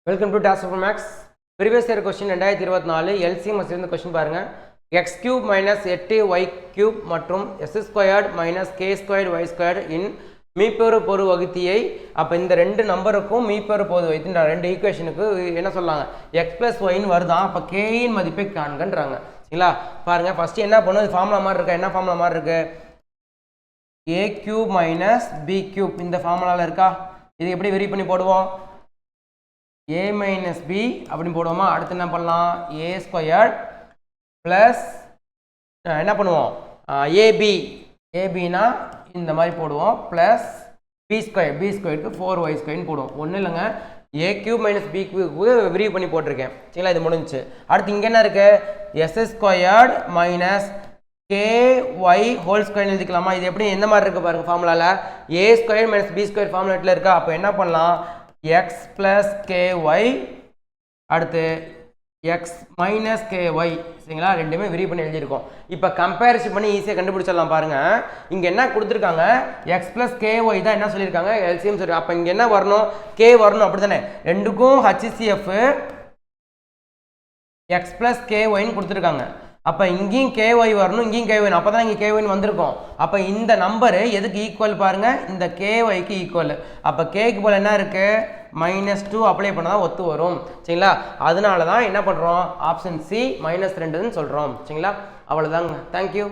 Welcome to Das of maths. Previous year question 2024 LCM சேர்ந்த question பாருங்க. X cube minus 8y cube மற்றும் s squared minus k squared y squared இன் மீப்பெரு பொரு வகுத்தியை. அப்போ இந்த ரெண்டு நம்பருக்கும் மீப்பெரு பொது வைத்துன்ற ரெண்டு ஈக்குவேஷனுக்கு என்ன சொல்லாங்க, எக்ஸ் பிளஸ் ஒய்ன்னு வருதான். அப்போ கேயின் மதிப்பை காண்கன்றாங்க. சரிங்களா, பாருங்க ஃபர்ஸ்ட் என்ன பண்ணும், ஃபார்முலா மாதிரி இருக்கா, என்ன ஃபார்முலா மாதிரி இருக்கு, a cube minus B cube இந்த ஃபார்முலாவில் இருக்கா. இது எப்படி வெரி பண்ணி போடுவோம், a minus b அப்படின்னு போடுவோமா. அடுத்து என்ன பண்ணலாம், a ஸ்கொயர்ட் ப்ளஸ் என்ன பண்ணுவோம் ஏபினா இந்த மாதிரி போடுவோம் ப்ளஸ் பி ஸ்கொயருக்கு 4y ஸ்கொயர்னு போடுவோம். ஒன்றும் இல்லைங்க, a கியூப் மைனஸ் பி கியூபுக்கு விரிவு பண்ணி போட்டிருக்கேன். சரிங்களா, இது முடிஞ்சிச்சு. அடுத்து இங்கே என்ன இருக்கு, s squared minus k y whole square எழுதிக்கலாமா. இது எப்படி எந்த மாதிரி இருக்கு பாருங்க, ஃபார்முலாவில் a square minus b square ஃபார்முலாட்டில் இருக்கா. அப்போ என்ன பண்ணலாம், x plus ky அடுத்து x minus ky. சரிங்களா, ரெண்டுமே விரி பண்ணி எழுதியிருக்கோம். இப்போ கம்பேரிசன் பண்ணி ஈஸியாக கண்டுபிடிச்சிடலாம். பாருங்க, இங்கே என்ன கொடுத்துருக்காங்க, x plus ky தான் என்ன சொல்லியிருக்காங்க, எல்சிஎம் சொல்லி. அப்போ இங்கே என்ன வரணும், k வரணும். அப்படி தானே, ரெண்டுக்கும் HCF x plus kyன்னு கொடுத்துருக்காங்க. அப்போ இங்கேயும் KY வரணும், இங்கேயும் KY, அப்போ தான் இங்கே KY வந்திருக்கும். அப்போ இந்த நம்பரு எதுக்கு ஈக்குவல் பாருங்க, இந்த KYக்கு ஈக்குவல். அப்போ கேக்கு போல் என்ன இருக்கு, -2 அப்ளை பண்ணால் தான் ஒத்து வரும். சரிங்களா, அதனால தான் என்ன பண்ணுறோம், ஆப்ஷன் சி -2ன்னு சொல்கிறோம். சரிங்களா, அவ்வளோதாங்க. தேங்க்யூ.